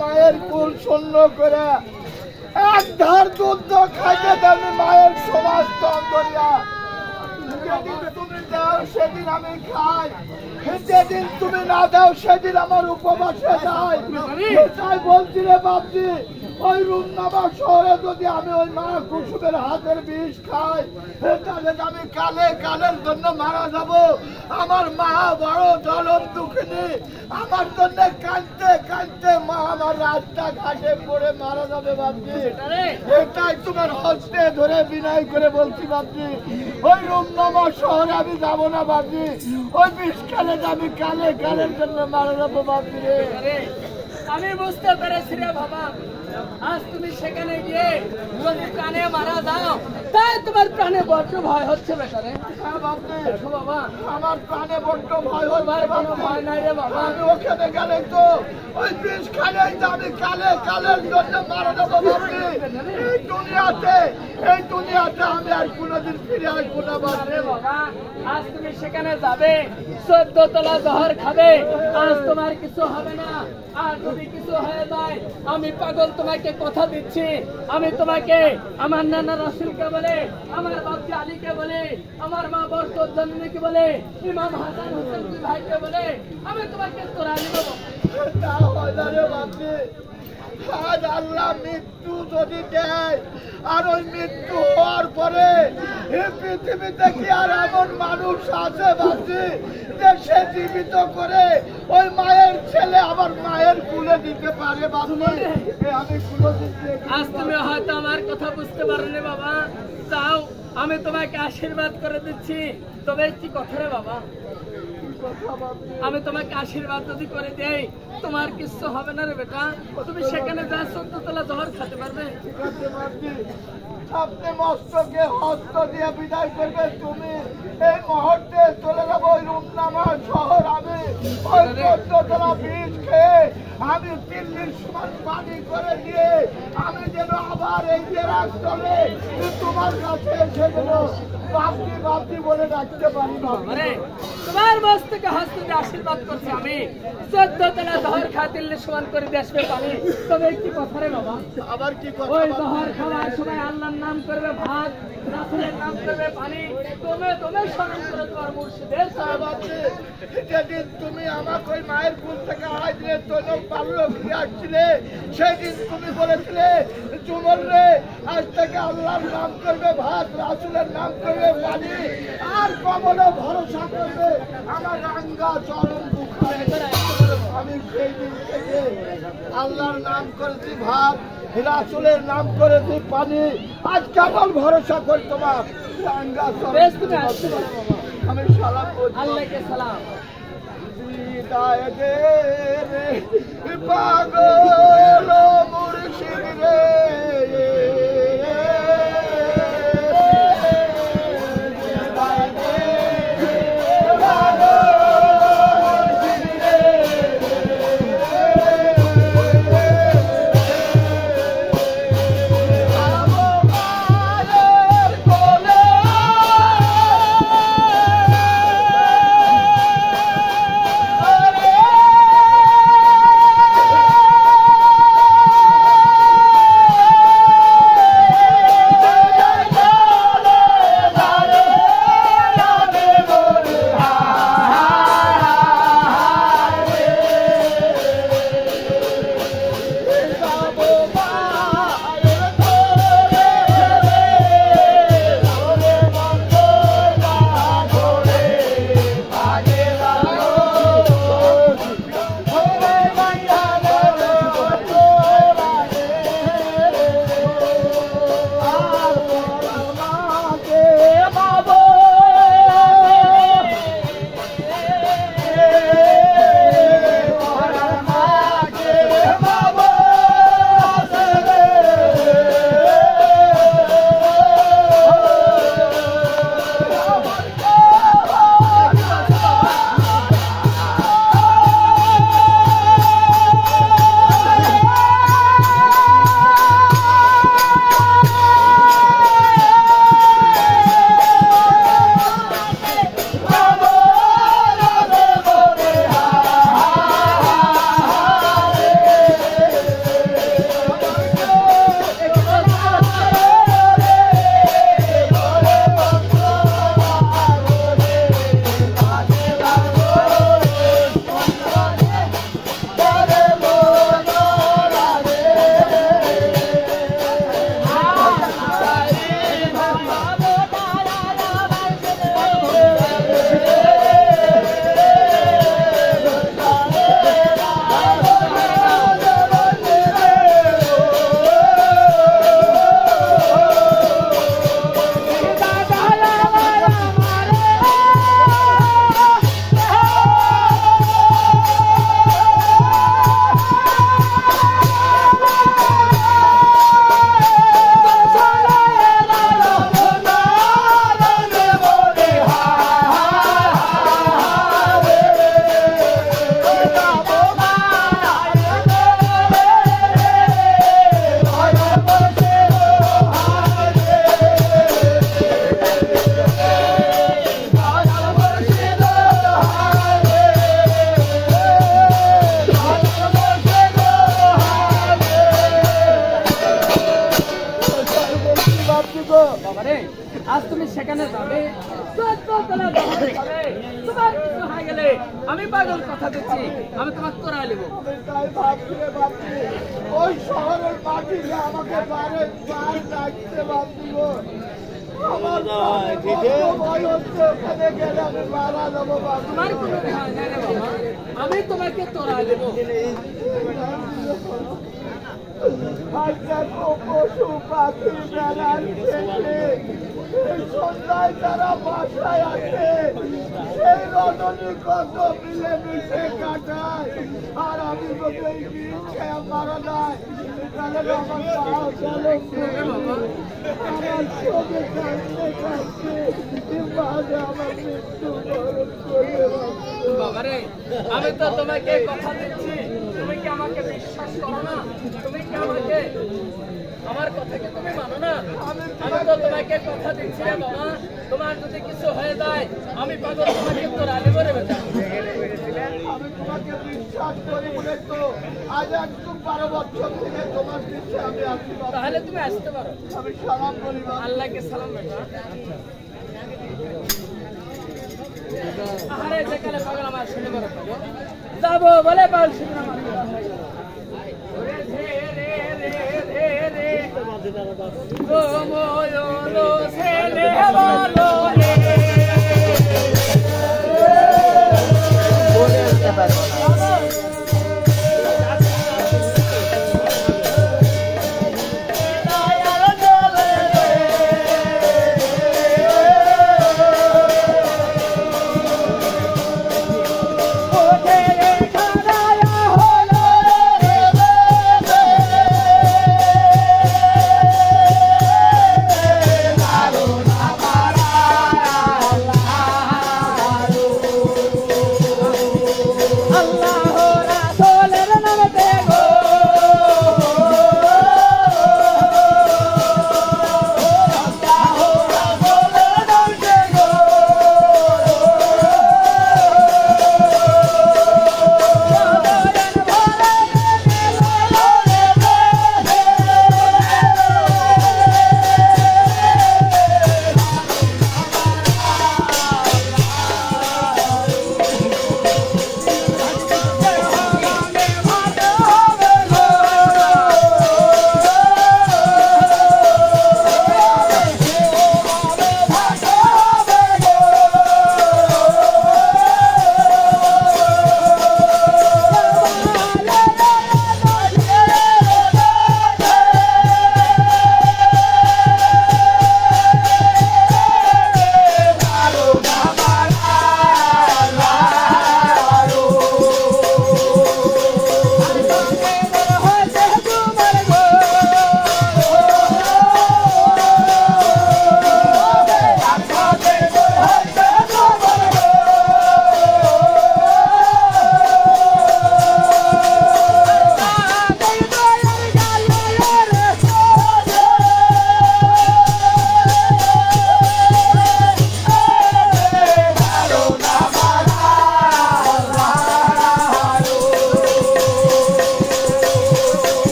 মায়ের কুল শূন্য করে এক ধার দুধ খাইতে দেবে মায়ের সমাজ করিয়া। যেদিন তুমি দাও সেদিন আমি খাই, যেদিন তুমি না দাও সেদিন আমার উপবাসে যাই। তাই বলছি রে বাপজি, ওই রুমনামা শহরে যদি আমি ওই মা কুসুমের হাতের বিষ খাই তাহলে আমি কালের জন্য মারা যাব। আমার মা বড় জ্বলন দুঃখিনী, আমার জন্য কাঁদতে কাঁদতে মা আমার রাস্তা ঘাটে পড়ে মারা যাবে বাপজি। এটাই তোমার হস্তে ধরে বিনয় করে বলছি বাপজি, ওই রুমনামা শহরে আমি যাব না বাপজি। ওই বিষ খেলে আমি কালের জন্য মারা যাবো বাপজি রে। আমি বুঝতে পেরেছি রে বাবা, আজ তুমি সেখানে গিয়ে যদি প্রাণে মারা যাও তাই তোমার প্রাণে বড্ড ভয় হচ্ছে বেটারে। বাবা আমার প্রাণে বড্ড ভয় হচ্ছে, কোনো ভয় নাই রে বাবা। আমি ওখানে গেলে তো ওই বিষ খাইলে আমি কালের জন্য মারা যাবো বাপজি। এই দুনিয়াতে আমি আর কোনোদিন ফিরে আসবো না বাপজি। বাবা আজ তুমি সেখানে যাবে, 14 তলা জহর খাবে, আজ তোমার কিছু হবে না। আর যদি কিছু হয়ে যায় আমি পাগল তোমাকে কথা দিচ্ছি, আমি তোমাকে আমার নানা রাসূলকে বলে, আমার বাপজি আলীকে বলে, আমার মা বরকত জননীকে বলে, ইমাম হাসান হোসেন দুই ভাইকে বলে আমি তোমাকে তোরা নিব। আজ আল্লাহ মৃত্যু যদি দেয় আর ওই মৃত্যু হওয়ার পরে এই পৃথিবীতে কি আর এমন মানুষ আছে বাপজি যে সে জীবিত করে ওই মায়ের ছেলে আবার মায়ের কুলে দিতে পারে বাপজি? আমি আজ তুমি হয়তো আমার কথা বুঝতে পারোনি বাবা, যাও আমি তোমাকে আশীর্বাদ করে দিচ্ছি। তবে কি কথা রে বাবা, আমি তোমাকে আশীর্বাদ যদি করে দেই তোমার কিছু হবে না রে বেটা। তুমি সেখানে যা 14 তলা জহর খেতে পারবে। ঠিক আছে বাপজি, আপনি মস্তকে হস্ত দিয়ে বিদায় করবে। তুমি এই মুহূর্তে চলে যাবো ওই রূপনামা শহর। আমি ওই 14 তলা বীজ খেয়ে আমি দিল্লির সমান পানি করে দিয়ে আমি যেন আবার এই যে রাষ্ট্রে তোমার কাছে এসে যেন বাপজি বাপজি বলে ডাকতে পারি। আরে তোমার মস্তকে হস্ত দিয়ে আশীর্বাদ করছি আমি। 14 তলা জহর খা দিল্লির সমান করে দেশবে পানি। তবে একটি কথা রে বাবা, আবার কি কথা? ওই জহর খাওয়ার সময় আল্লাহর নাম করবে ভাত, রাসূলের নাম করবে পানি। তুমি স্মরণ করে তোমার মুর্শিদের যেদিন তুমি আমাকে ওই মায়ের কুল থেকে আড়াই দিনের জন্য পাল্লো ফিরে আসছিলে, সেদিন তুমি বলেছিলে চুমল রে আজ থেকে আল্লাহর নাম করবে ভাত, রাসূলের নাম করবে পানি, আর কমলে ভরসা করবে আমার রাঙ্গা চরণ বুখারে। আমি সেই দিন থেকে আল্লাহর নাম করেছি ভাত, রাসূলের নাম করেছি পানি, আজ কেমন ভরসা করি তোমার রাঙ্গা চরণ। তুমি আসতে পারো বাবা। আমি সালাম করছি। আল্লাহকে সালাম। বিদায় দে রে পাগল মুর্শিদ রে, বিদায় দে পাগল মুর্শিদ রে, আবো মায়ের কোলে আজ তুমি সেখানে যাবে, 14 তলা জহর খাবে। তোমার কিছু হয়ে গেলে আমি পাগল কথা দিচ্ছি, আমি তোমাকে তোরাই নেব। আমি তাই ভাবছি রে ভাবছি, ওই শহরের মাটিতে আমাকে বারে বার ডাকতে ভাবছি গো। আমার ভয় হচ্ছে, ওখানে গেলে আমি মারা যাবো ভাবছি। তোমার কোনো ভয় নাই রে বাবা, আমি তোমাকে তোরাই নেব। আর দেখো পশু পাখি বেড়ার শেষে সন্ধ্যায় তারা বাসায় আছে, সেই রজনী কত মিলেমিশে কাটায়, আর আমি বলতে খেয়ে মারা যায়। তাহলে আমার পাও চলো, আমার চোখে কাঁদতে কাঁদতে মাঝে আমার মৃত্যু বরণ করে। বাবারে, আমি তো তোমাকে কথা দিচ্ছি, তুমি কি আমাকে বিশ্বাস করো না? তুমি কি আমাকে আমার কথাকে তুমি মানো না? আমি তো তোমাকে কথা দিচ্ছি রে বাবা, তোমার যদি কিছু হয়ে যায় আমি পাগল তোমাকে তো রালি করে বেঁচাবো। আমি তোমাকে বিশ্বাস করি বলে তো আজ একটু 12 বছর থেকে তোমার পিছে আমি আসি। তাহলে তুমি আসতে পারো। আমি সালাম করি। আল্লাহকে সালাম বেটা। আরে যেকালে পাগল আমার শুনে বড় পাগল যাবো বলে পাগল শুনে আমার ওরে ধে রে রে রে রে গো মোয়লো ছেলে বলো রে বলতে পারবো না।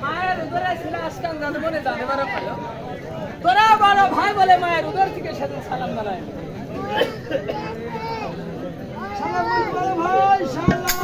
মায়ের উদরে ছিল আসকান জানবনে জানেবার পালো তোরা বড় ভাই বলে মায়ের উদর থেকে সেদিন সালাম জানায় সালাম বড় ভাই সালাম